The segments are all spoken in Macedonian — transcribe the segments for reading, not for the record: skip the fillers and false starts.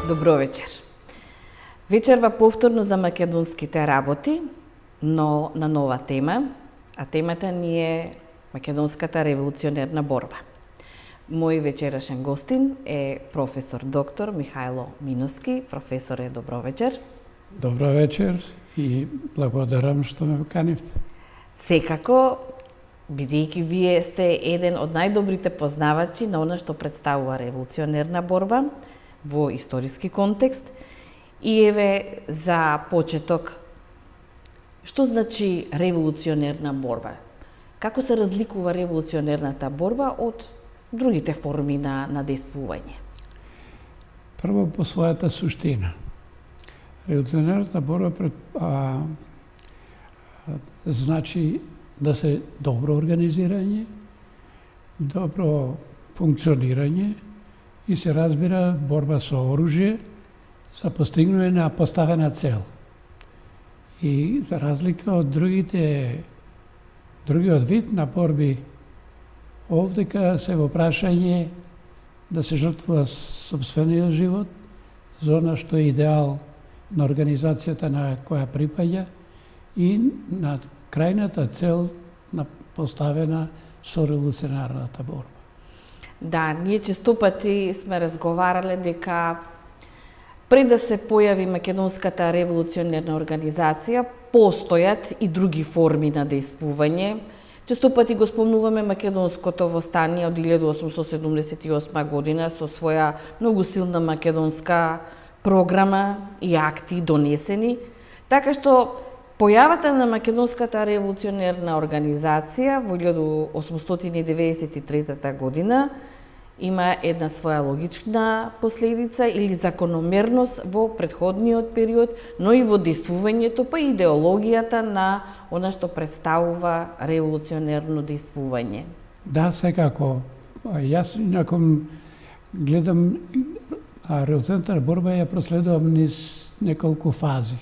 Добро вечер. Вечерва повторно за македонските работи, но на нова тема, а темата ни е македонската револуционерна борба. Мој вечерашен гостин е професор доктор Михајло Миновски. Професоре, добро вечер. Добро вечер и благодарам што ме поканивте. Секако, бидејќи вие сте еден од најдобрите познавачи на она што представува револуционерна борба во историски контекст, и еве за почеток, што значи револуционерна борба? Како се разликува револуционерната борба од другите форми на действување? Прво по својата суштина. Револуционерната борба значи да се добро организирање, добро функционирање и се разбира борба со оружје за постигнување на поставена цел. И за разлика од другиот вид на борби, овдека се во прашање да се жртвува сопствениот живот за она што е идеал на организацијата на која припаѓа и на крајната цел на поставена со револуционарната борба. Да, ние често пати сме разговарале дека пред да се појави македонската револуционерна организација, постојат и други форми на действување. Често пати го спомнуваме македонското востание од 1878 година со своја многу силна македонска програма и акти донесени, така што појавата на македонската револуционерна организација во 1893 година има една своја логична последица или закономерност во претходниот период, но и во действувањето, па идеологијата на она што представува револуционерно действување. Да, секако. Јас инаком гледам револуционерната борба ја проследувам низ неколку фази.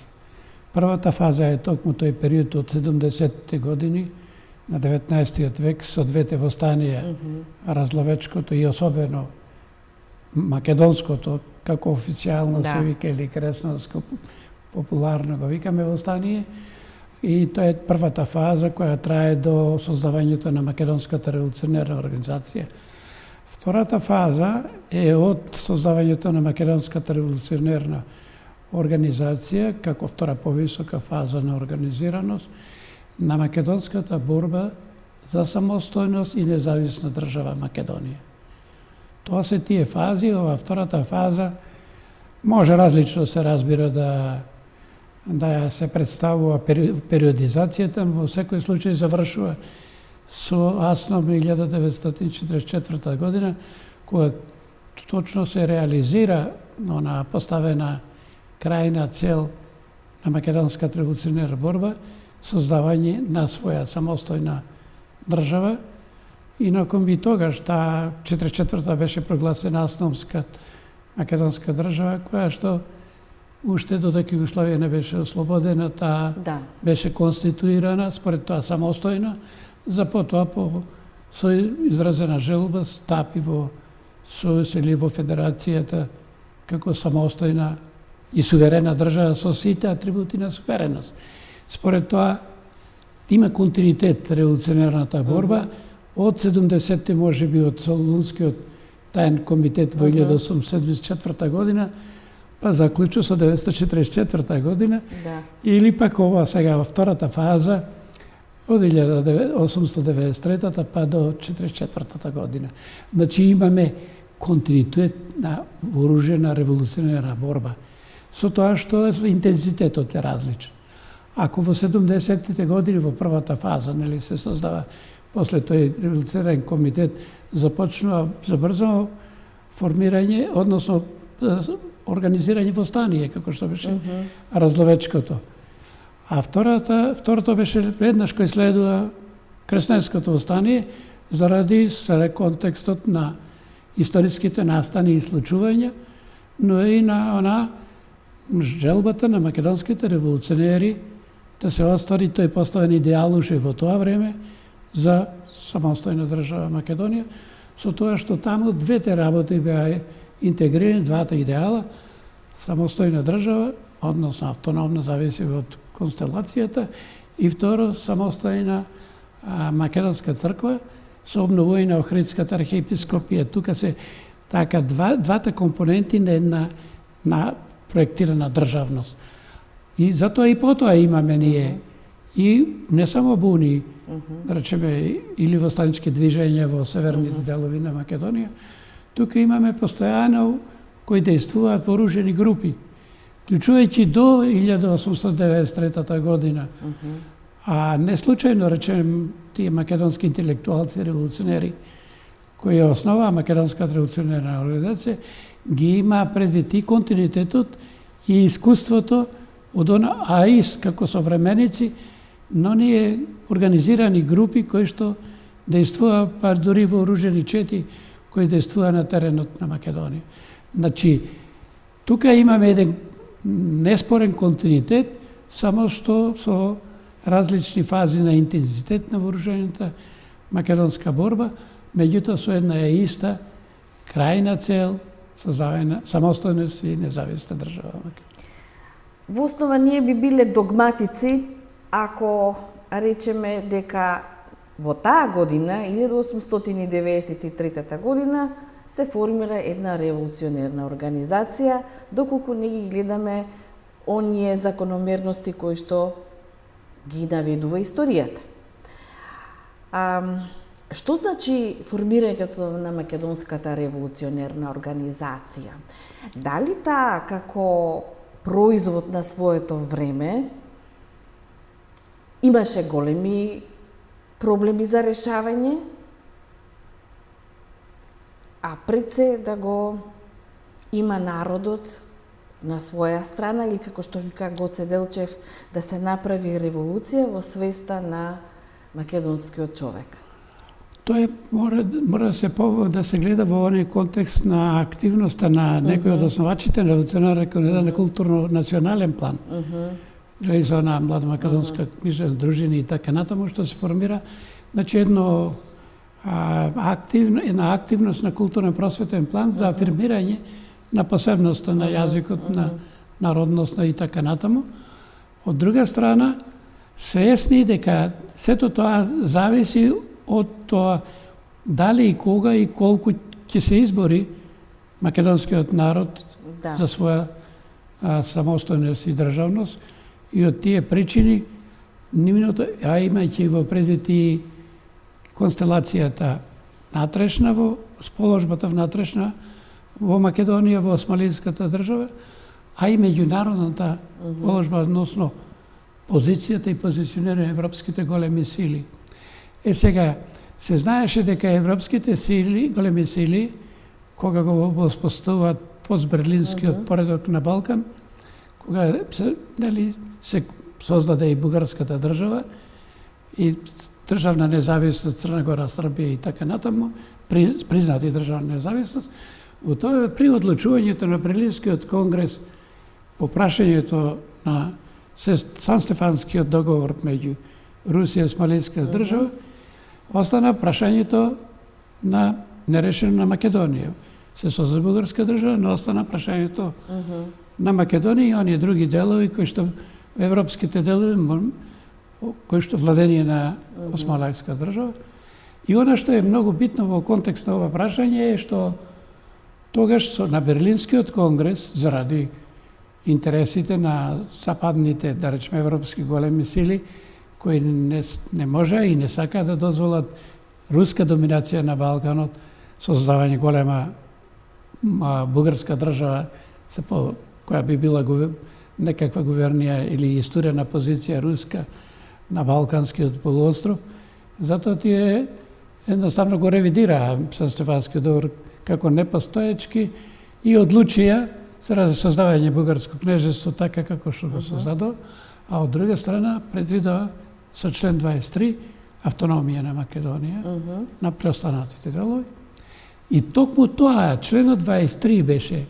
Првата фаза е токму тој период од 70-те години на 19 век со двете востанија, разловечкото и особено македонското, како официјално се вика или кресновско популарно го викаме востание. И тоа е првата фаза која трае до создавањето на македонската револуционерна организација. Втората фаза е од создавањето на македонската револуционерна организација како втора повисока фаза на организираност на македонската борба за самостојност и независна држава Македонија. Тоа се тие фази. Ова втората фаза може различно се разбира да се представува периодизацијата, во секој случај завршува со основно 1944 година, кога точно се реализира она поставена крајна цел на македонската револуционерна борба, создавање на своја самостојна држава. И након би тогаш, таа 44-та беше прогласена автономска македонска држава, која што уште додека Југославија не беше ослободена, таа беше конституирана, според тоа самостојна, за потоа со изразена желба стапи во Сојуз или во Федерацијата како самостојна и суверена држава со сите атрибути на сувереност. Според тоа, има континуитет револуционерната борба од 70-те, може би од Солунскиот таен комитет во 1874 година, па заклучу со 1944 година, или пак ова сега во втората фаза од 1893 па до 1944 година. Значи имаме континуитет на вооружена револуционерна борба, со тоа што интензитетот е различен. Ако во 70-тите години во првата фаза се создава, после тој револуционерен комитет започнува забрзано формирање, односно организирање востание, како што беше разловечкото. А второто беше веднаш кој следува Кресненското востание, заради контекстот на историските настани и случувања, но и на желбата на македонските револуционери да се оствари тој поставен идеал уште во тоа време за самостојна држава Македонија, со тоа што таму двете работи беа интегрирани, двата идеала, самостојна држава, односно автономна, зависи од констелацијата, и второ, самостојна македонска црква со обновување Охридската архиепископија. Тука се така двата компоненти на една на проектирана државност. И затоа и потоа имаме ние и не само буни, да речеме, или востанички движења во северните делови на Македонија, тука имаме постојано кои действуваат вооружени групи, вклучувајќи до 1893 година. А не случајно, речем, тие македонски интелектуалци, револуционери, кои основаа Македонската револуционерна организација, ги има предвид и континуитетот и искуството од она, а и како современици, но ние организирани групи кои што действува, па дури вооружени чети, кои действува на теренот на Македонија. Значи, тука имаме еден неспорен континуитет, само што со различни фази на интензитет на вооружената македонска борба, меѓутоа со една е иста крајна цел, создавање самостојност и независна држава. Во основа ние би биле догматици ако речеме дека во таа година, 1893 година, се формира една револуционерна организација, доколку не ги гледаме оние закономерности кои што ги наведува историјата. Што значи формирањето на Македонската револуционерна организација? Дали таа како производ на своето време имаше големи проблеми за решавање, а пред се да го има народот на своја страна, или како што вика Гоце Делчев, да се направи револуција во свеста на македонскиот човек? Тоа мора да се гледа во оној контекст на активноста на некои од основачите на револуционарна на културно-национален план. Или за на млада македонска книжна дружина и така натаму, што се формира, значи една активност на културно-просветен план за афирмирање на посебноста на јазикот, на народност и така натаму. Од друга страна, свесни дека сето тоа зависи од тоа дали и кога и колку ќе се избори македонскиот народ за своја самостојност и државност, и од тие причини нивното, а имајќи во предвид и констелацијата натрешна во сположбата внатрешна во Македонија, во османлиската држава, а и меѓународната положба односно позицијата и позиционирање европските големи сили. Сега, се знаеше дека европските сили, големи сили, кога го воспоставуваат постберлинскиот поредок на Балкан, кога се создаде и бугарската држава и државна независност Црна Гора, Србија и така натаму, признати државна независност, во тоа при одлучувањето на Берлинскиот конгрес по прашањето на Сан-Стефанскиот договор меѓу Русија и Османлиска држава, остана прашањето на нерешено на Македонија. Се создаде бугарска држава, но остана прашањето на Македонија и оние други делови кои што европските делови кои што владение на Османлиска држава. И она што е многу битно во контекст на ова прашање е што тогаш на Берлинскиот конгрес, заради интересите на западните, да речеме, европски големи сили, кои не може и не сака да дозволат руска доминација на Балканот, создавање голема бугарска држава, која би била некаква гувернија или исторена позиција руска на Балканскиот полуостров. Затоа тие едноставно го ревидираа Сан-Стефанскиот договор како непостоечки и одлучија за создавање бугарско кнежество така како што го создадо, а од друга страна предвидува со член 23 автономија на Македонија на преостанатите делови. И токму тоа, членот 23 беше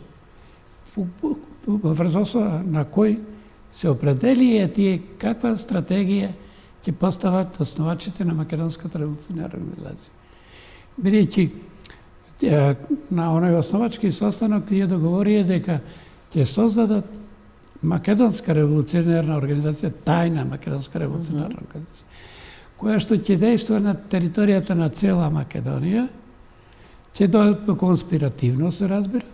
врз основа на кој се определија тие каква стратегија ќе постават основачите на Македонската револуционерна организација. Бидејќи на оној основачки состанок тие договорија дека ќе создадат Македонска револуционерна организација, тајна Македонска револуционерна организација, која што ќе дејства на територијата на цела Македонија, ќе дојде конспиративно, се разбира,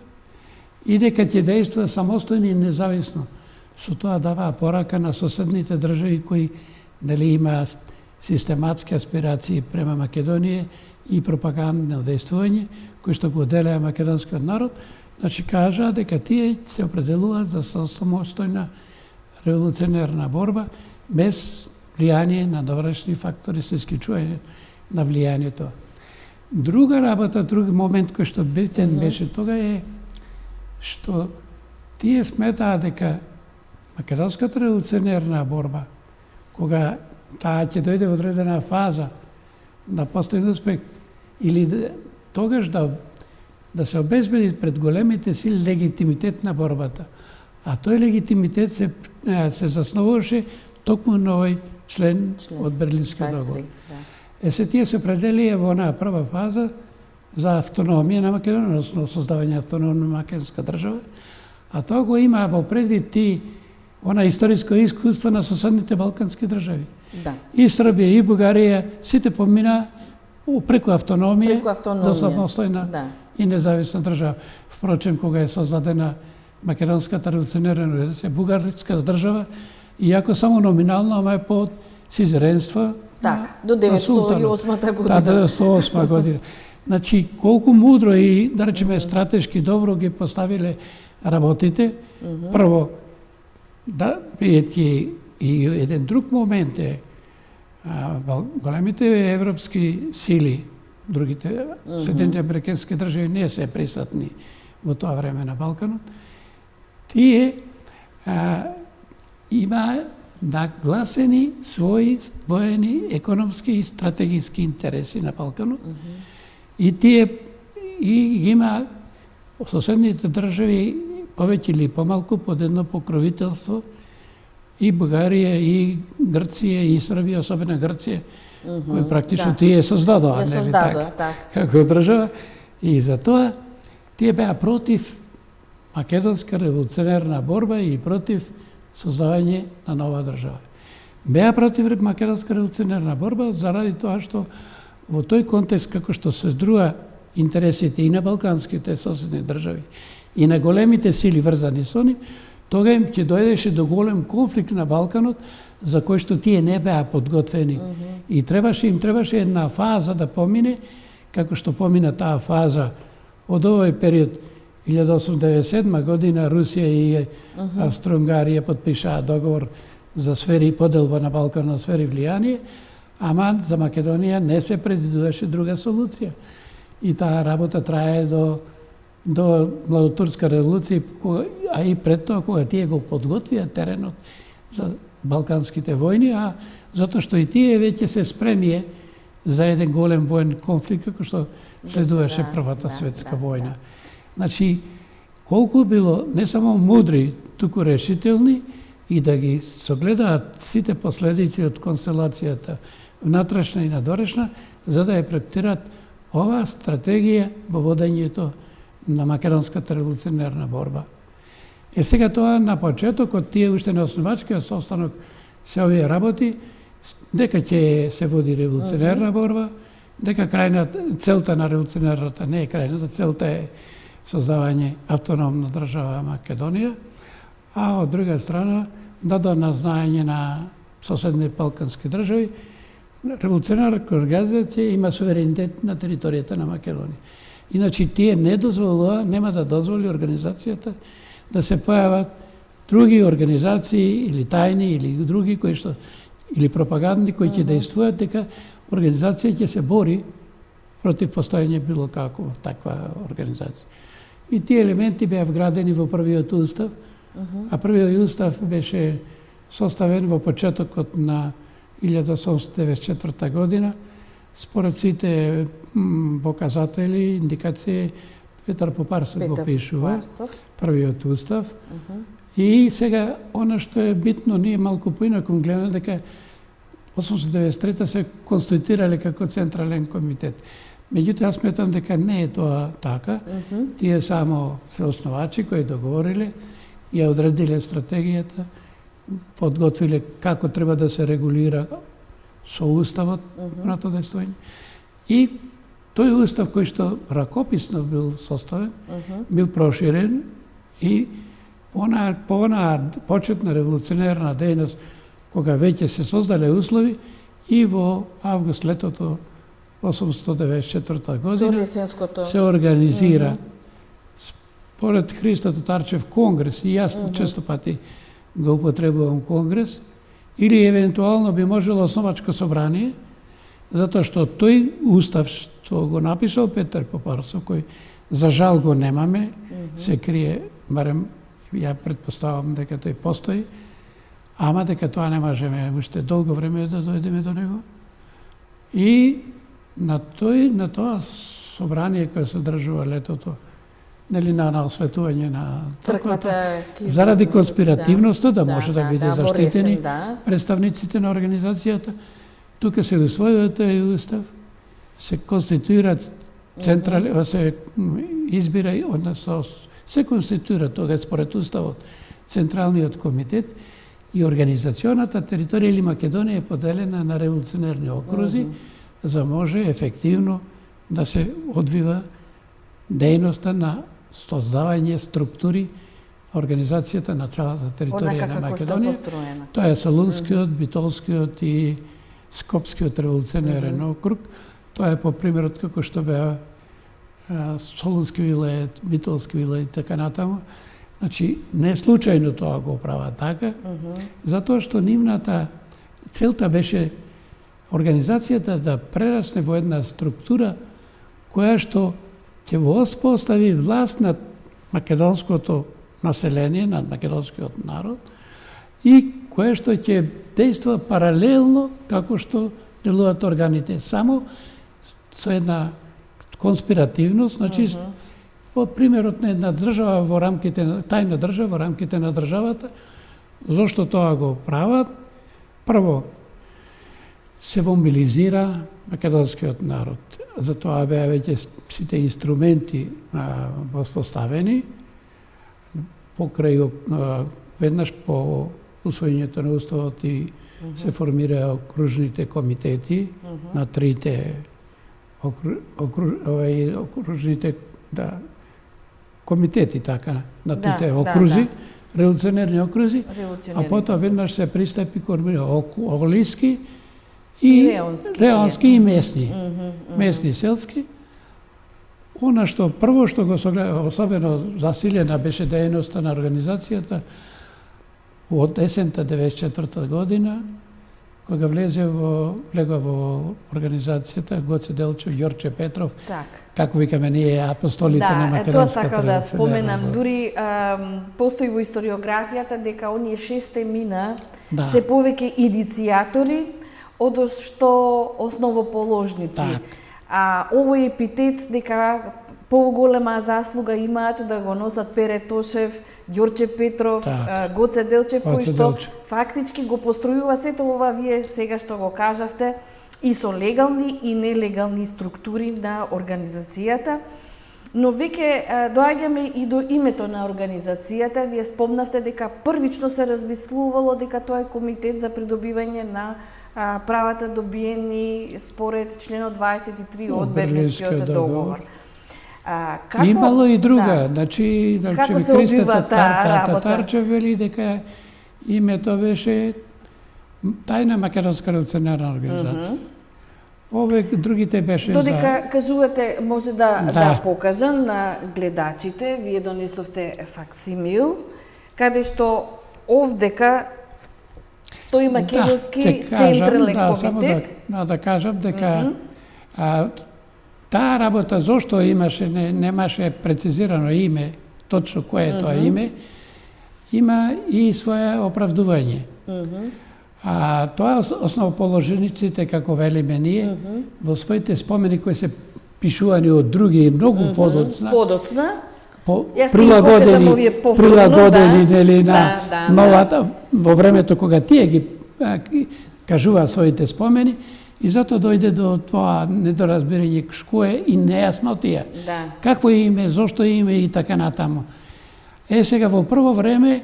и дека ќе дејства самостојно и независно. Со тоа даваа порака на соседните држави кои имаат систематски аспирации према Македонија и пропагандно дејствување, кои што го делеа македонскиот народ, значи кажаа дека тие се определуваат за самостојна револуционерна борба без влијание на довршни фактори, се исклучување на влијанието. Друга работа, друг момент кој што битен беше тога е што тие сметаа дека Македонската револуционерна борба, кога таа ќе дојде во одредена фаза да постигне успех или тогаш да се обезбеди пред големите сили легитимитет на борбата. А тој легитимитет се заснуваше токму на овој член од Берлинскиот договор. Се тие се определија во онаа прва фаза за автономија на Македонија, односно создавање автономна македонска држава, а тоа го има во предвид она историско искуство на соседните балкански држави. Да. И Србија и Бугарија сите помина преку автономија до самостојна и независна држава. Впрочем, кога е создадена Македонската револуционерна организација, бугарската држава, иако само номинално, ама е под сизеренство до 908 година. Да, 908 година. Значи, колку мудро и, да речеме, стратешки добро ги поставиле работите. Прво, да, и еден друг момент е, големите европски сили, другите Соединените американски држави не се присутни во тоа време на Балканот, тие има нагласени своји воени, економски и стратегиски интереси на Балканот, и тие има соседните држави повеќе или помалку под едно покровителство и Бугарија, и Грција, и Србија, особено Грција, кој практично тие создадоа, нели така, како држава. И затоа тие беа против Македонска револуционерна борба и против создавање на нова држава. Беа против Македонска револуционерна борба заради тоа што во тој контекст, како што се друга интересите и на балканските соседни држави, и на големите сили врзани со нив, тога им ќе дојдеше до голем конфликт на Балканот, за кој што тие не беа подготвени. И им требаше една фаза да помине, како што помина таа фаза од овој период 1897 година Русија и Австро-Унгарија подпишаа договор за сфери поделба на Балканот, сфери влијание, ама за Македонија не се предвидуваше друга солуција. И таа работа трае до Младотурска револуција, а и пред тоа кога тие го подготвија теренот за балканските војни, а затоа што и тие веќе се спремија за еден голем воен конфликт, како што следуваше Првата светска војна. Значи, колку било не само мудри, туку решителни и да ги согледаат сите последици од констелацијата внатрешна и надворешна, за да ја проектираат оваа стратегија во водењето на Македонската револуционерна борба. Сега тоа на почетокот, тие уште на основачкиот состанок се овие работи, дека ќе се води револуционерна борба, дека целта на револуционерната не е крајната, целта е создавање автономна држава Македонија, а од друга страна даде на знаење на соседни балкански држави, револуционерната организација има суверенитет на територијата на Македонија. Иначе тие не дозволува, нема да дозволи организацијата да се појават други организации или тајни или други кои што или пропагандни кои ќе действуваат дека организација ќе се бори против постоење било како таква организација. И тие елементи беа вградени во првиот устав, а првиот устав беше составен во почетокот на 1894 година, според сите показатели, индикации, Петар Попарсов го пишува, првиот устав. И сега, она што е битно, ние малку поинаку гледаме дека 1893 се конституирале како Централен комитет. Меѓутоа, јас сметам дека не е тоа така. Тие само се основачи кои договориле ја одредиле стратегијата, подготвиле како треба да се регулира со уставот на тоа действување. И тој устав кој што ракописно бил составен, бил проширен и по онаа почетна револуционерна дејност, кога веќе се создале услови, и во август летото 1894 година се организира според Христо Татарчев конгрес, и јас често пати го употребувам конгрес, или евентуално би можело основачко собрание, затоа што тој устав што го напишал Петар Попарсов, кој за жал го немаме, се крие, барем ја предпоставам дека тој постои, ама дека тоа не можеме уште долго време да дојдеме до него. И на тоа собрание кое се одржува летото, нели на осветување на црквата, заради конспиративноста, да може да биде заштитени представниците на организацијата, тука се усвојува тој устав, се конституира се избира, односно се конституира тога според уставот Централниот комитет, и организационата територија или Македонија е поделена на револуционерни окрузи, за може ефективно да се одвива дејноста на создавање структури организацијата на целата територија на Македонија. Тоа е Солунскиот, Битолскиот и Скопскиот револуционерен округ. Тоа е по примерот како што беа Солунски вилајет, Битолски вилајет и така натаму. Значи, не случајно тоа го права така, затоа што нивната целта беше организацијата да прерасне во една структура која што ќе воспостави власт над македонското население, над македонскиот народ, и која што ќе дејства паралелно како што делуваат органите, само со една конспиративност, значи по примерот на една држава во рамките на тајна држава во рамките на државата. Зошто тоа го прават? Прво, се мобилизира македонскиот народ. Затоа беа веќе сите инструменти воспоставени покрај веднаш по усвојењето на уставот и се формираа окружните комитети на трите окружните комитети така на трите окрузи, револуционерни окрузи, а потоа веднаш се пристапи кон Олиски и реонски и месни, месни селски. Она што прво што го особено засилена беше дејноста на организацијата од есента 94 година, кога влегува во организацијата Гоце Делчев, Ѓорче Петров, како викаме ние апостолите на македонската револуција. Да, тоа сакав да споменам. Дури постои во историографијата дека оние 6 емина се повеќе иницијатори од што основоположници. А овој епитет дека поголема заслуга имаат да го носат Пере Тошев, Ѓорче Петров, Гоце Делчев, кои што фактички го постројуваат сето ова вие сега што го кажавте и со легални и нелегални структури на организацијата. Но веќе доаѓаме и до името на организацијата. Вие спомнавте дека првично се размислувало дека тоа е комитет за придобивање на правата добиени според членот 23 од Берлинскиот договор. Имало и друга, значи Христа Татарчев вели дека името беше тајна македонска револуционерна организација. Овие другите беше додека кажувате, може да покажам на гледачите, вие донесовте факсимил, каде што овдека стои Македонски централен комитет. Само да кажам дека таа работа зошто имаше, немаше прецизирано име, точно кое е тоа име, има и свое оправдување. А тоа основоположениците, како велиме ние, во своите спомени кои се пишувани од други многу подоцна, прилагодени нели на новата во времето кога тие ги кажуваат своите спомени, и затоа дојде до тоа недоразбирање што е и нејаснотија. Какво име, зошто име и така натаму. Сега во прво време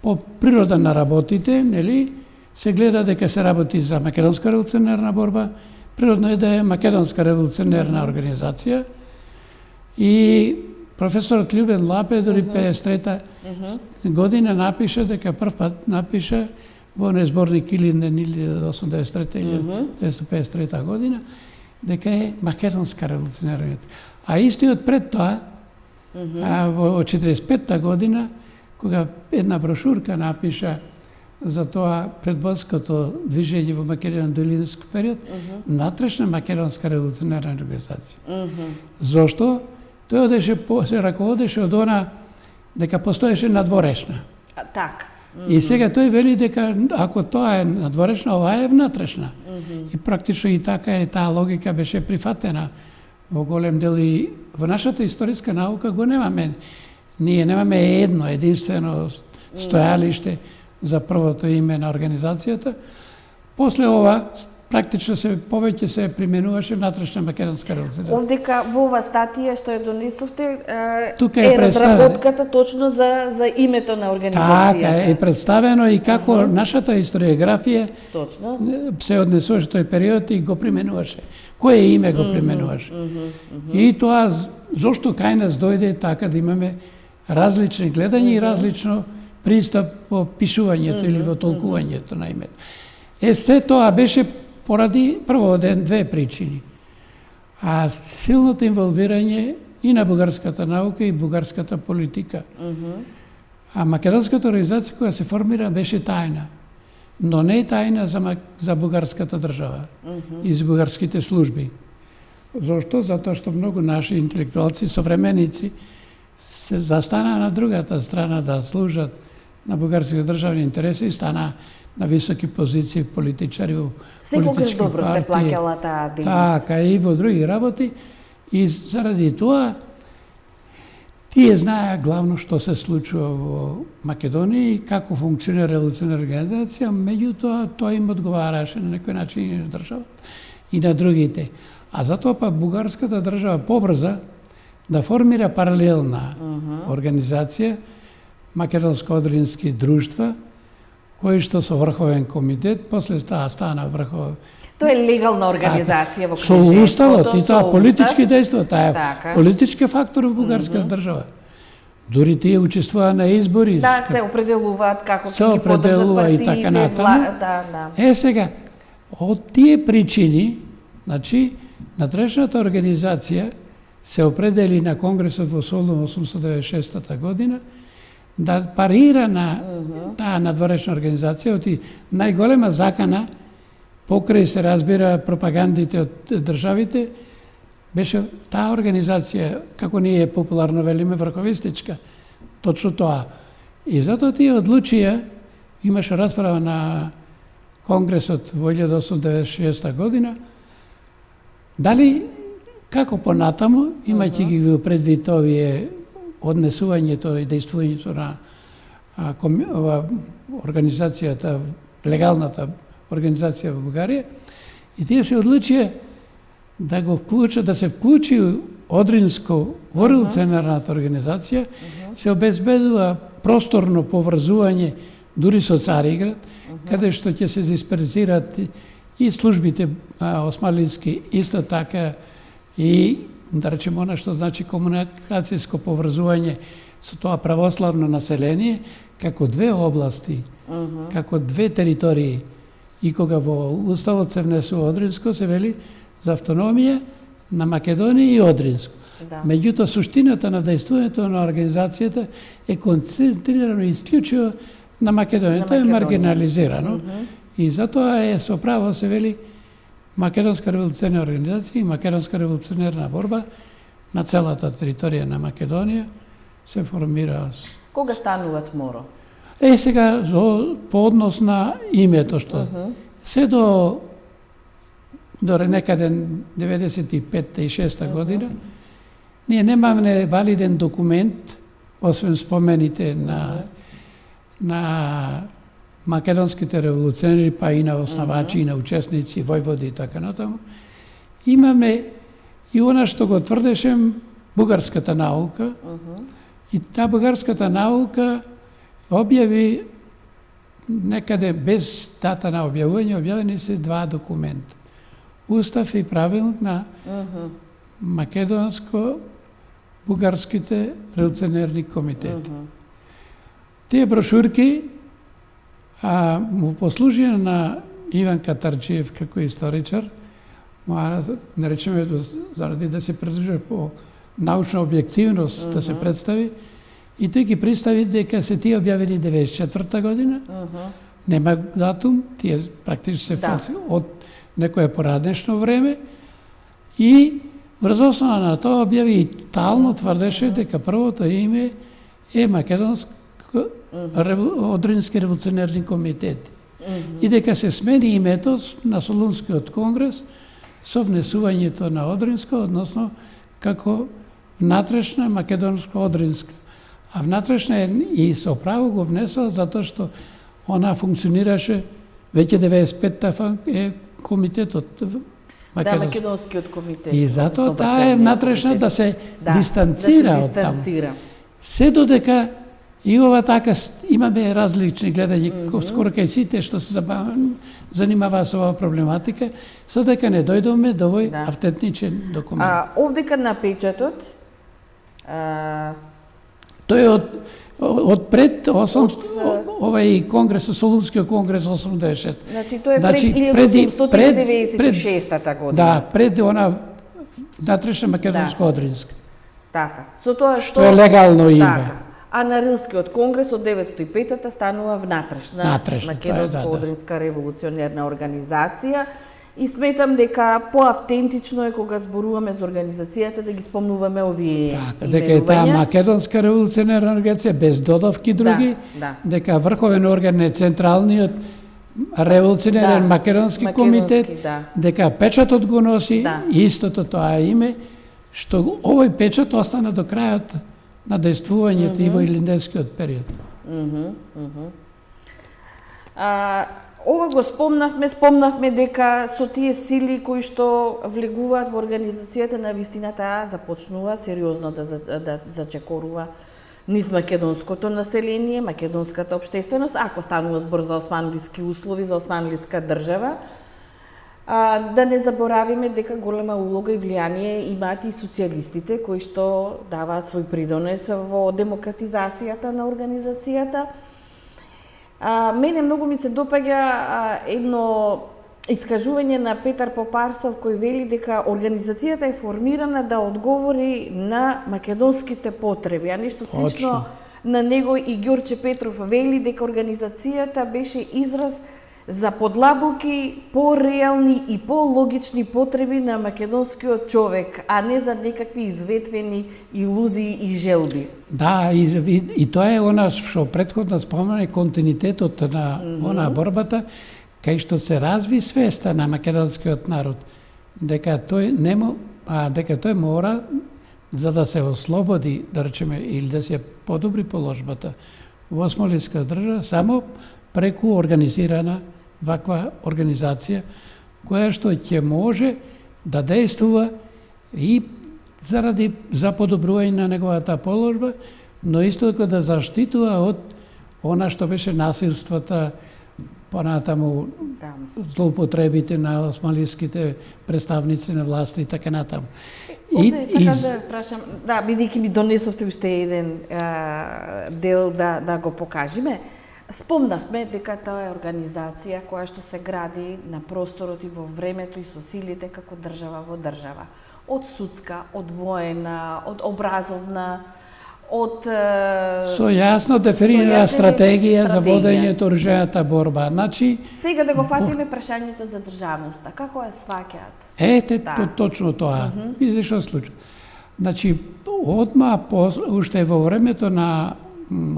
по природа на работите, нели, се гледа дека се работи за македонска револуционерна борба, природно е да е македонска револуционерна организација. И професорот Љубен Лапе дори 53 година напише дека прв пат напише во незборник Илинден 1893 или 1953 година дека е македонска револуционерна организација. А истиот пред тоа, во 45 година, кога една брошурка напиша за тоа предбојското движење во Македонија до Илинденски период, натрешна македонска револуционерна организација. Зошто? Тој се раководеше од она дека постоеше надворешна. Так. И сега тој вели дека ако тоа е надворешна, ова е внатрешна. И практично и така е, таа логика беше прифатена во голем дел и во нашата историска наука го немаме. Ние немаме едно единствено стојалиште за првото име на организацијата. После ова практично повеќе се применуваше внатрешна македонска револуција. Овдека во ова статија што ја донесовте е разработката точно за името на организацијата. Така е представено и како нашата историографија точно се однесуваше тој период и го применуваше. Кое име го применуваше? И тоа зошто кај нас дојде така да имаме различни гледања и различно пристап во пишувањето или во толкувањето на името. Се тоа беше поради прво две причини. А силното инволвирање и на бугарската наука и бугарската политика. А македонската организација која се формира беше тајна. Но не е тајна за бугарската држава и за бугарските служби. Зошто? Затоа што многу наши интелектуалци, современици, се застана на другата страна да служат на бугарските државни интереси и стана на високи позиции политичари во политички добро партии. се плаќала таа дејност. Така, и во други работи. И заради тоа, тие знаеа главно што се случува во Македонија и како функционира револуционерна организација, меѓутоа тоа им одговараше на некој начин и на државата и на другите. А затоа па бугарската држава побрза да формира паралелна организација, македонско-одрински друштва, кои што со врховен комитет, после таа стана врховен. Тоа е легална организација во со книжевството. уставот и тоа политички дејства, таа Така. политички фактор во бугарската држава. Дури тие учествуваа на избори. Да, се определуваат како се ќе ги поддржат определува и партиите, така натаму. да. Сега, од тие причини, значи, натрешната организација се определи на Конгресот во Солун 1896 година да парира на таа надворешна организација, оти најголема закана покрај се разбира пропагандите од државите, беше таа организација, како ние популарно велиме, врховистичка. Точно тоа. И затоа тие одлучија, имаше расправа на Конгресот во 1896 година, дали како понатаму, имајќи ги предвид овие однесувањето и дејствувањето на организацијата, легалната организација во Бугарија, и тие се одлучија да го вклучат, да се вклучи Одринско во револуционерната организација, се обезбедува просторно поврзување дури со Цариград, каде што ќе се дисперзират и службите османлински, исто така и да речеме она што значи комуникацијско поврзување со тоа православно население, како две области, како две територии. И кога во Уставот се внесува Одринско, се вели за автономија на Македонија и Одринско. Да. Меѓутоа, суштината на дејствувањето на организацијата е концентрирано исклучиво на Македонија. Тоа е маргинализирано. И затоа е со право се вели Македонска револуционерна организација и Македонска револуционерна борба на целата територија на Македонија се формира. Кога стануваат МОРО? Сега по однос на името што се до некаде 95-та и 6-та година ние немаме валиден документ освен спомените на македонските револуционери, па и на основачи, и на учесници, војводи и така натаму. Имаме и она што го тврдеше бугарската наука И таа бугарската наука објави некаде без дата на објавување, објавени се 2 документа. Устав и правилник на македонско-бугарските револуционерни комитети. Тие брошурки му послужија на Иван Катарджиев како историчар, наречеме заради да се придържа по научна објективност да се представи, и тој ги представи дека се тие објавени 94 година, нема датум, тие практично се од некое поранешно време, и врз основа на тоа објави и тално тврдеше дека првото име е Македонско Одрински револуционерни комитети. И дека се смени името на Солунскиот конгрес со внесувањето на Одринско, односно како внатрешна Македонско-Одринска. А внатрешна и со право го внесла затоа што она функционираше веќе 95-та е комитетот Македонскиот комитет. И затоа таа е внатрешна да се дистанцира од таму. Се додека и ова така имаме различни гледања, скоро кај сите што се занимаваа со оваа проблематика, со дека не дојдоме до овој автентичен документ. Овдека на печатот тој е од пред овај конгрес, Солунскиот конгрес 86. Значи тој е пред 1896 година. Да, пред она внатрешна Македонско-Одринска. Така. Со тоа што е легално име. А на Рилскиот конгрес од 905-та станува внатрешна Македонско-Одринска револуционерна организација. И сметам дека поавтентично е кога зборуваме за организацијата да ги спомнуваме овие именувања. Дека е таа Македонска револуционерна организација без додавки други, дека врховен орган е Централниот револуционерен македонски комитет, дека печатот го носи истото тоа име, што овој печат остана до крајот на действувањето и во илинденскиот период. Ова го спомнавме дека со тие сили кои што влегуваат во организацијата на вистината започнува сериозно да зачекорува низ македонското население, македонската општественост, ако станува збор за османлиски услови, за османлиска држава. Да не заборавиме дека голема улога и влијание имаат и социјалистите кои што даваат свој придонес во демократизацијата на организацијата. Мене многу ми се допаѓа едно искажување на Петар Попарсов кој вели дека организацијата е формирана да одговори на македонските потреби, а нешто слично на него и Ѓорче Петров вели дека организацијата беше израз за подлабоки, по-реални и по-логични потреби на македонскиот човек, а не за некакви изветвени илузии и желби. Да, и тоа е она што претходно спомена, континуитетот на онаа борбата, кај што се разви свеста на македонскиот народ, дека тој мора, за да се ослободи, да речеме, или да се подобри положбата во османлиска држава, само преку организирана ваква организација, која што ќе може да действува и за подобрување на неговата положба, но исто така да заштитува од она што беше насилствата, понатаму злоупотребите на османлиските представници на власт и така натаму. Да прашам, бидејќи ми донесовте уште еден дел да го покажеме. Спомнавме дека таа е организација која што се гради на просторот и во времето и со силите како држава во држава. Од судска, од воена, од образовна, од со јасно дефинирана стратегија за водењето оружената борба. Значи сега да го фатиме прашањето за државноста. Како ја сваќаат? Точно тоа. Видите што се случи. Значи одма уште во времето на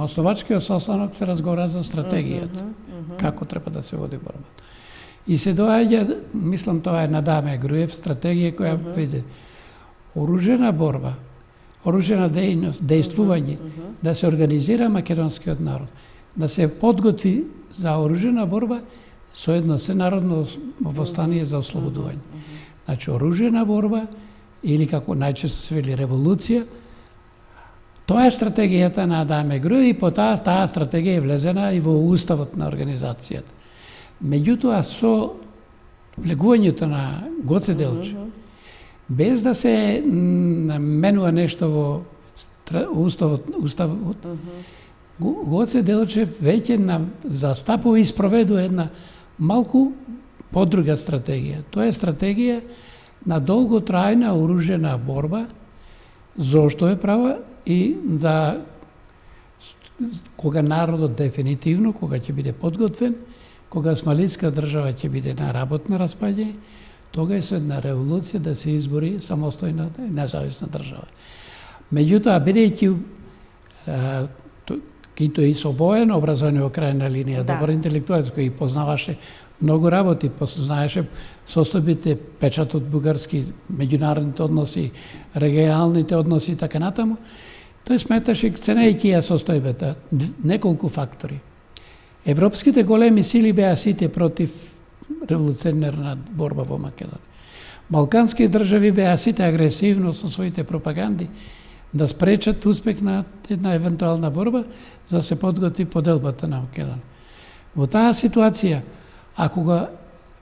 основачкиот состанок се разговара за стратегијата, како треба да се води борбата. И се доаѓа, мислам тоа е на Даме Груев, стратегија која види оружена борба, оружена дејност, дејствување, да се организира македонскиот народ, да се подготви за оружена борба со едно сенародно востание за ослободување. Значи оружена борба или како најчесто се вели револуција, Тоа е стратегијата на Адаме Груев и по таа стратегија е влезена и во уставот на организацијата. Меѓутоа, со влегувањето на Гоце Делчев, без да се менува нешто во уставот, Гоце Делчев веќе застапува и спроведува една малку подруга стратегија. Тоа е стратегија на долготрајна оружена борба, зошто е права и за кога народот дефинитивно, кога ќе биде подготвен, кога Османлиска држава ќе биде на работно распаѓање, тогаш една револуција да се избори самостојна и независна држава. Меѓутоа, бидејќи Кито и со воено образование во крајна линија, добар интелектуалец кој познаваше многу работи, знаеше состојбите, печатот бугарски, меѓународните односи, регионалните односи и така натаму, тој сметаше, ценејќи ја состојбата, неколку фактори. Европските големи сили беа сите против револуционерна борба во Македонија. Балкански држави беа сите агресивно со своите пропаганди да спречат успех на една евентуална борба, за да се подготви поделбата на Македонија. Во таа ситуација, ако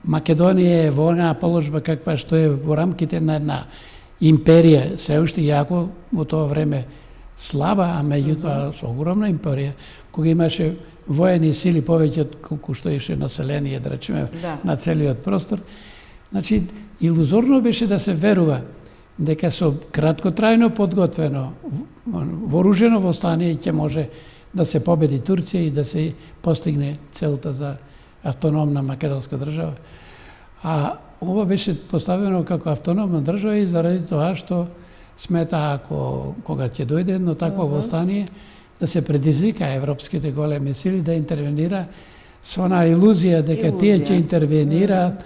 Македонија е во онаа положба каква што е во рамките на една империја, се уште јако во тоа време слаба, а меѓутоа со огромна империја, кога имаше воени сили повеќе од колку што имаше население, да речеме, на целиот простор, значи, илузорно беше да се верува дека со краткотрајно подготвено вооружено восстание ќе може да се победи Турција и да се постигне целта за автономна македонска држава. А ова беше поставено како автономна држава и заради тоа што смета ако кога ќе дојде едно такво восстание да се предизвика европските големи сили да интервенира со онаа илузија дека тие ќе интервенираат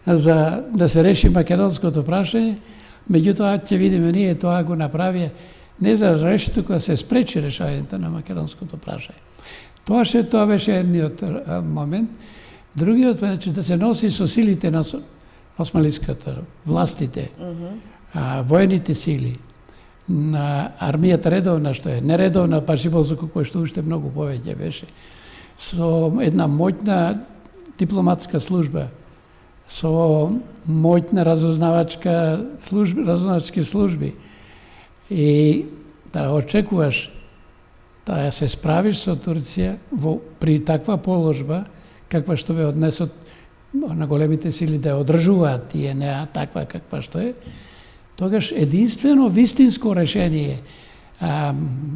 за да се реши македонското прашање. Меѓутоа, ќе видиме, ние тоа го направија не за реши, туку да се спречи решавањето на македонското прашање. Тоа беше едниот момент. Другиот е да се носи со силите на османлиската, властите, воените сили, на армијата редовна, што е нередовна, па Шиболзуко, кој што уште многу повеќе беше, со една моќна дипломатска служба, со моќна разузнавачки служби и да очекуваш да се справиш со Турција при таква положба, каква што бе однесот на големите сили да ја одржуваат тие неа таква каква што е, тогаш единствено вистинско решение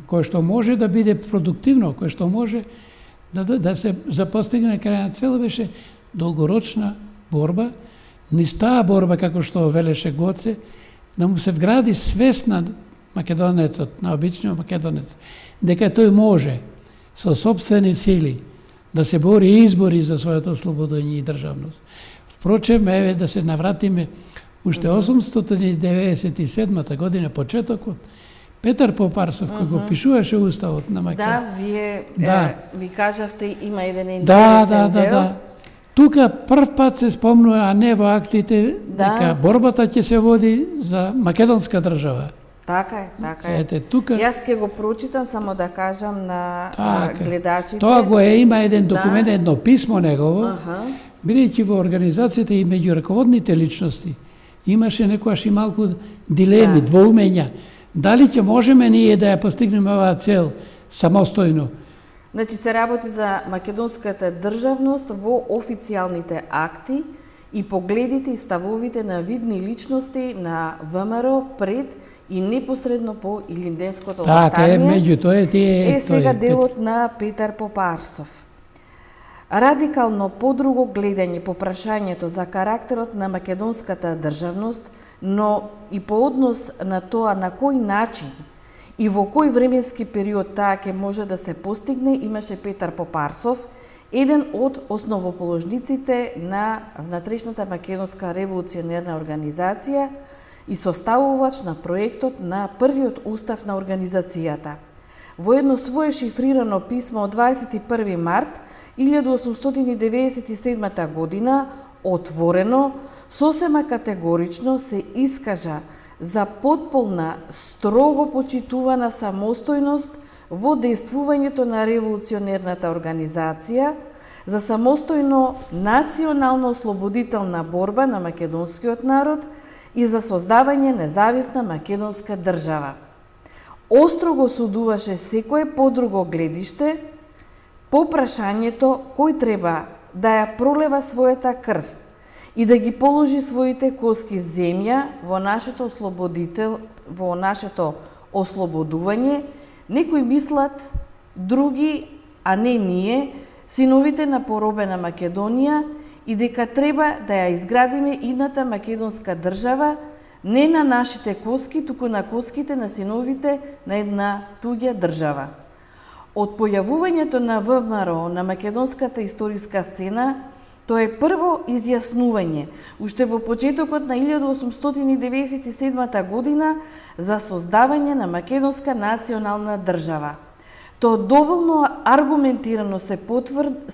кое што може да биде продуктивно, кое што може да се постигне крајна цел беше долгорочна борба, низ таа борба, како што велеше Гоце, да му се вгради свест на македонецот, на обичниот македонец, дека тој може со сопствени сили да се бори и избори за своето ослободување и државност. Впрочем, еве да се навратиме уште 897 година, почетокот, Петар Попарсов, кој го пишуваше уставот на Македонија. Да, ви кажавте, има еден интересен дел. Тука прв пат се спомнува, а не во актите, дека борбата ќе се води за македонска држава. Така е, така е. Ете, тука... Јас ќе го прочитам, само да кажам на гледачите. Тоа го има еден документ, едно писмо негово, бидејќи во организацијата и меѓу раководните личности имаше некојаш и малку дилеми, двоумења. Дали ќе можеме ние да ја постигнеме оваа цел самостојно? Значи се работи за македонската државност во официјалните акти и погледите и ставовите на видни личности на ВМРО пред и непосредно по Илинденското восстание. Така е, меѓу тоа е сега делот на Петар Попарсов. Радикално подруго гледање по прашањето за карактерот на македонската државност, но и по однос на тоа на кој начин и во кој временски период таа ќе може да се постигне, имаше Петар Попарсов, еден од основоположниците на внатрешната македонска револуционерна организација и составувач на проектот на првиот устав на организацијата. Во едно свое шифрирано писмо од 21 март 1897 година, отворено, сосема категорично се искажа за потполна, строго почитувана самостојност во действувањето на револуционерната организација за самостојно национално-ослободителна борба на македонскиот народ и за создавање независна македонска држава. Остро го судуваше секое подруго гледиште по прашањето кој треба да ја пролева својата крв и да ги положи своите коски в земја во нашето ослободување. Некои мислат, други, а не ние, синовите на поробена Македонија, и дека треба да ја изградиме идната македонска држава не на нашите коски, туку на коските на синовите на една туѓа држава. Од појавувањето на ВМРО на македонската историска сцена, тоа е прво изјаснување, уште во почетокот на 1897 година, за создавање на македонска национална држава. Тоа доволно аргументирано се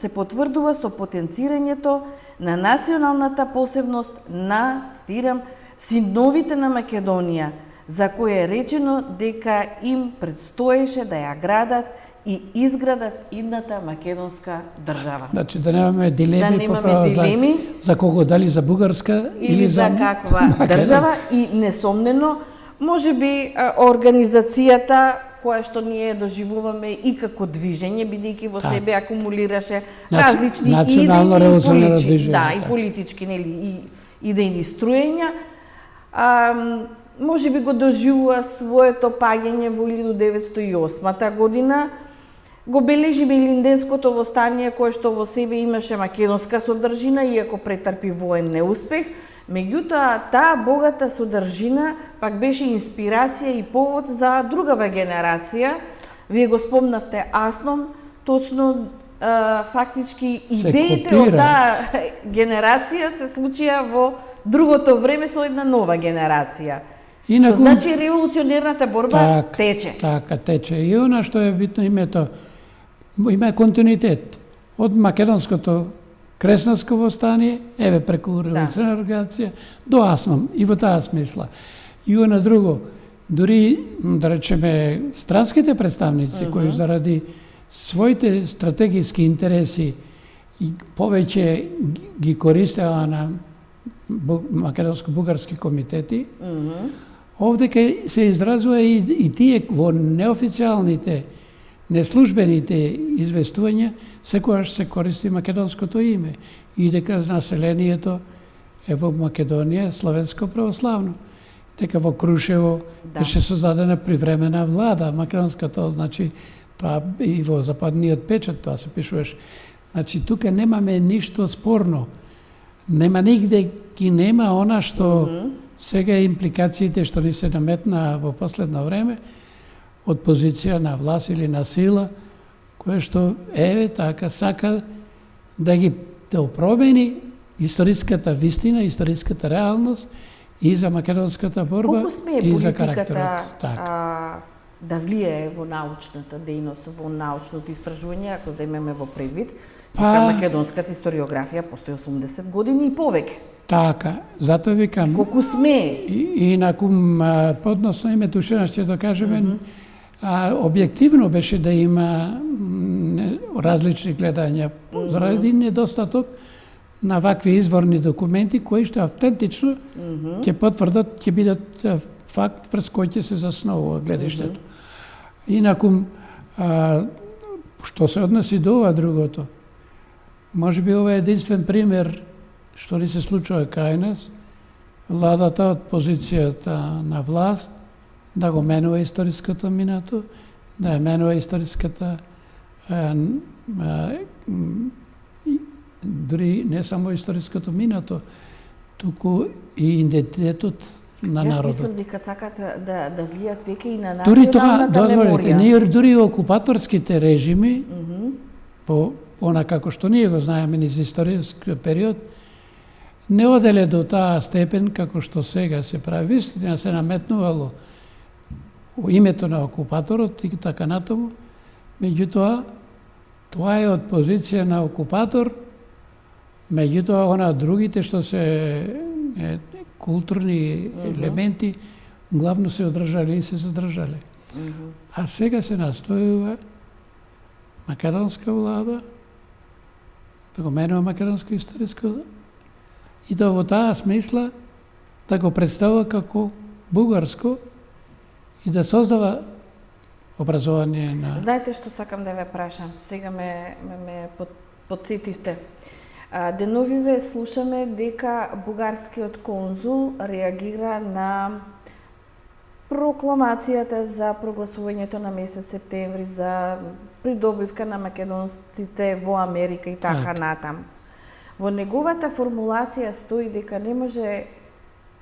потврдува со потенцирањето на националната посебност на, цитирам, синовите на Македонија, за кој е речено дека им предстоеше да ја градат и изградат идната македонска држава. Значи да немаме дилеми, дилеми за кого, дали за бугарска или за каква држава, и несомнено можеби организацијата која што ние доживуваме и како движење, бидејќи во себе акумулираше различни идеи, и политички, нели, и идејни струења, можеби го доживува своето паѓање во 1908 година. Го бележиме и Линденското востание, кое што во себе имаше македонска содржина, иако претрпи воен неуспех. Меѓутоа, таа богата содржина пак беше инспирација и повод за другава генерација. Вие го спомнавте Асном, точно фактички идеите од таа генерација се случија во другото време со една нова генерација. Што значи револуционерната борба тече. Така, тече. И она што е битно името, има континуитет од македонското кресновско востание, еве преку револуционерна организација, до Асном, и во таа смисла. И она друго, дури, да речеме, странските представници, кои заради своите стратегиски интереси и повеќе ги користеа на македонско-бугарски комитети, овде се изразува и тие во неофицијалните, неслужбените известувања, секогаш се користи македонското име и дека населението е во Македонија славенско православно. Дека во Крушево беше создадена привремена влада македонската, значи тоа и во западниот печат тоа се пишуваше. Значи тука немаме ништо спорно. Нема нигде ги нема она што сега импликациите што ни се наметнаа во последно време од позиција на власт или на сила, кое што така сака да ги промени историската вистина, историската реалност и за македонската борба и за карактерот. Да влијае во научната дејност, во научното истражување, ако земеме во предвид, дека македонската историографија постои 80 години и повеќе. Така, затоа викам. Колку сме. И накум подносно името уште ќе да кажеме, објективно беше да има различни гледања заради недостаток на вакви изворни документи кои што автентично ќе потврдат, ќе бидат факт врз кој ќе се засновува гледиштето. Инакум, што се односи до ова другото, можеби ова е единствен пример што ли се случува кај нас, владата од позицијата на власт да го менува историското минато, да ја менува историската дури не само историското минато, туку и идентитетот на народот. Јас мислам дека сакат да влијат веќе и на националната меморија. Ние дури окупаторските режими, по она како што ние го знаеме низ историски период, не оделе до таа степен како што сега се прави. Вистина се наметнувало името на окупаторот и така натаму, меѓутоа, тоа е од позиција на окупатор, меѓутоа, другите што се културни елементи, главно се одржале и се задржале. А сега се настојува македонска влада да го менува македонско историско и да во таа смисла да го представува како бугарско и да создава образование на... Знаете што сакам да ве прашам? Сега ме подсетивте. Деновиве слушаме дека бугарскиот конзул реагира на прокламацијата за прогласувањето на месец септември за придобивка на македонците во Америка и така натам. Во неговата формулација стои дека не може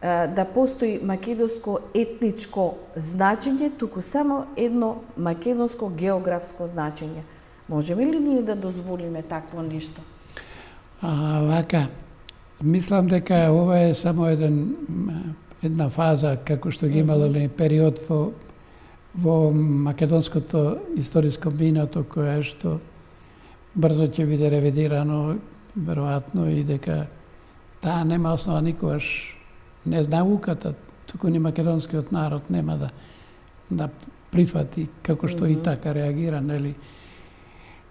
да постои македонско етничко значење, туку само едно македонско географско значење. Можеме ли ние да дозволиме такво нешто? Вака, мислам дека ова е само една фаза, како што ги имало период во македонското историско минато, кое што брзо ќе биде ревидирано, веројатно, и дека таа нема основа никогаш, не науката, туку ни македонскиот народ нема да прифати како што и така реагира, нели?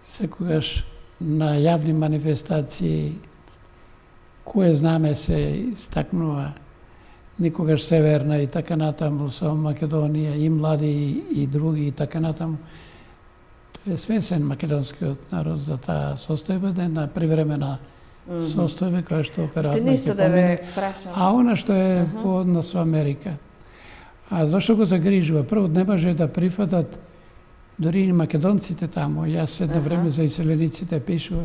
Секогаш на јавни манифестации кое знаме се истакнува, никогаш Северна и така натаму со Македонија, и млади и други и така натаму. Тој е свесен македонскиот народ за таа состојба, една привремена состојба која што оперативно Ще нешто да ве прашам. А она што е по однос во Америка. А зашто го загрижува? Прво, не може да прифатат дори и македонците таму. Јас едно време за иселениците пишува.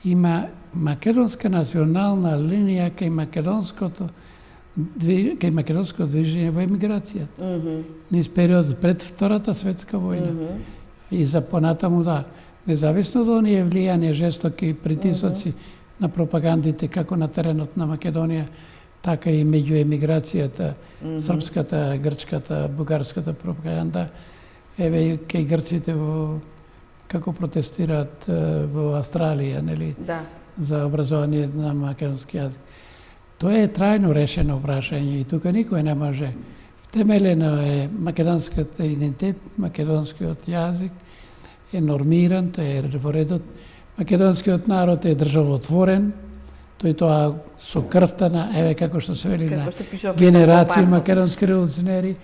Има македонска национална линија кај македонско движење во емиграција. Низ период пред Втората светска војна. И за понатаму независно од оние влијани жестоки притисоци на пропагандите како на теренот на Македонија, така и меѓу емиграцијата, српската, грчката, бугарската пропаганда, еве кај грците како протестираат во Австралија, нели? Да. За образование на македонски јазик. Тоа е трајно решено прашање и тука никој не може. Втемелено е македонскиот идентитет, македонскиот јазик е нормиран, тој е во редот. Македонскиот народ е државотворен, тој тоа со крвта на, еве како што се вели на генерации македонски револуционери,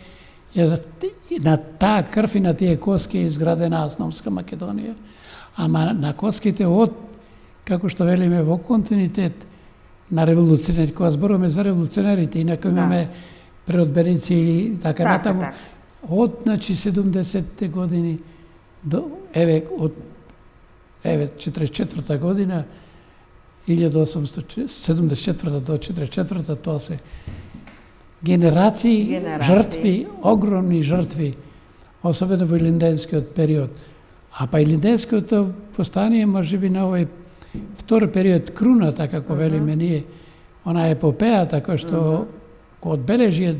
на таа крв и на тие коски е изградена Основска Македонија. Ама на коските од, како што велиме, во континуитет на револуционери, кога зборуваме за револуционерите, инако имаме преодбеници и така натаму, од 70-те години до од 44-та година, 1874 до 44-та, тоа се генерации, жртви, огромни жртви, особено во илинденскиот период. А па илинденскиот постание може би на овој втори период круната, како велиме ние, она епопејата која што го одбележи,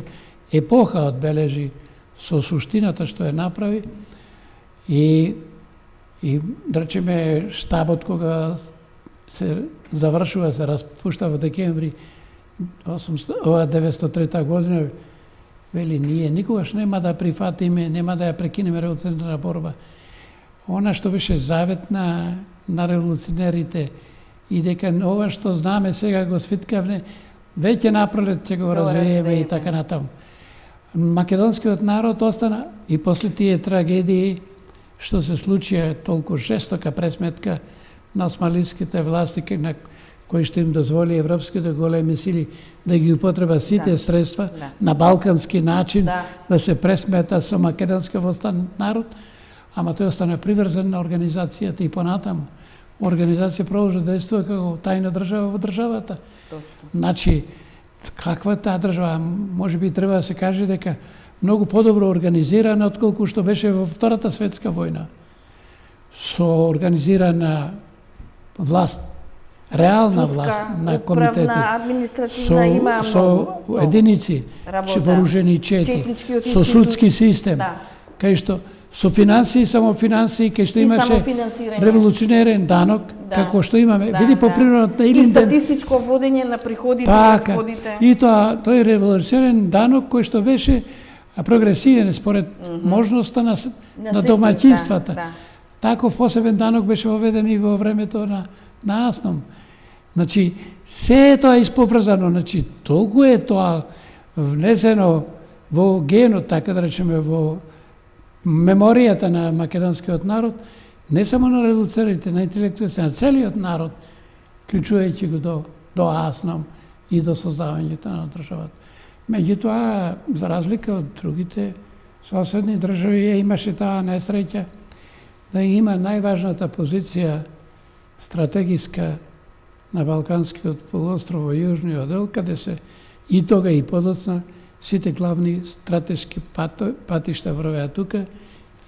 епоха одбележи со суштината што ја направи и да речеме штабот кога се завршува, се распушта во декември 1903 година, вели ние никогаш нема да прифатиме, нема да ја прекинеме револуционерна борба. Она што беше завет на револуционерите и дека ова што знаме сега го свиткавне, веќе напролет ќе го развиеме и така натаму. Македонскиот народ остана и после тие трагедии што се случија толку жестока пресметка на османлиските власти на кои што им дозволи европските големи сили да ги употреба сите средства на балкански начин да се пресмета со македонска восстан народ, ама тој остана приврзан на организацијата и понатаму. Организација продолжи да действува како тајна држава во државата. Точно. Значи, каква таа држава? Може би треба да се каже дека многу подобро организирана отколку што беше во Втората светска војна. Со организирана власт, реална власт на комитети, со единици, вооружени чети, со судски систем, кај што со финансии, само финансии, кај што И имаше самофинансирање. револуционерен данок, Да. како што имаме. Да, Види по да. природот на И Илинден. статистичко водење на приходите и Така. расходите. И тој револуционерен данок кој што беше прогресивен според можноста на секој, домаќинствата. да. Таков посебен данок беше воведен и во времето на Асном. Значи, се тоа е исповрзано, значи, толку е тоа внесено во генот, така да речеме, во меморијата на македонскиот народ, не само на револуционерите, на интелектуалците, на целиот народ, клучувајќи го до Асном и до создавањето на државата. Меѓутоа, за разлика од другите соседни држави, имаше таа несреќа да има најважната позиција стратегиска на Балканскиот полуостров во јужниот дел, каде се и тога и подоцна сите главни стратешки патишта врвеа тука,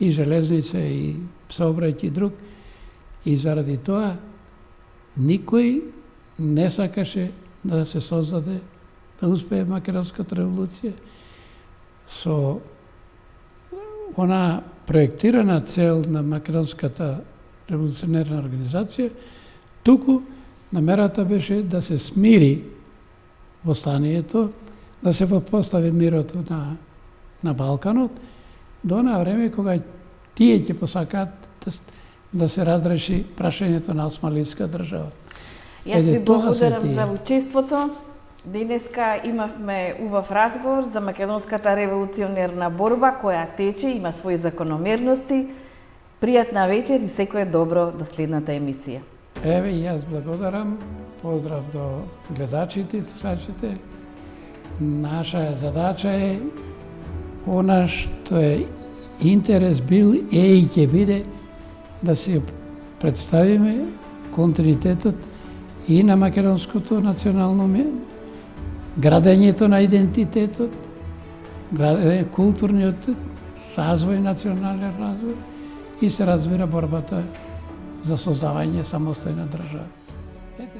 и железница, и сообраќај и друг. И заради тоа, никој не сакаше да се создаде, да успее Македонската револуција со она проектирана цел на Македонската револуционерна организација, туку намерата беше да се смири востанието, да се воспостави мирот на Балканот, до на време кога тие ќе посакаат да се разреши прашањето на османлиска држава. Јас ви тоа се благодарам тие. за учеството. Денеска имавме убав разговор за македонската револуционерна борба која тече, има своји закономерности. Пријатна вечер и секое добро до следната емисија. Еве и јас благодарам. Поздрав до гледачите и слушачите. Наша задача е она што е интерес бил и ќе биде да се представиме континуитетот и на македонското национално градењето на идентитетот, културниот развој, национален развој и се разбира борбата за создавање самостојна држава. Ете,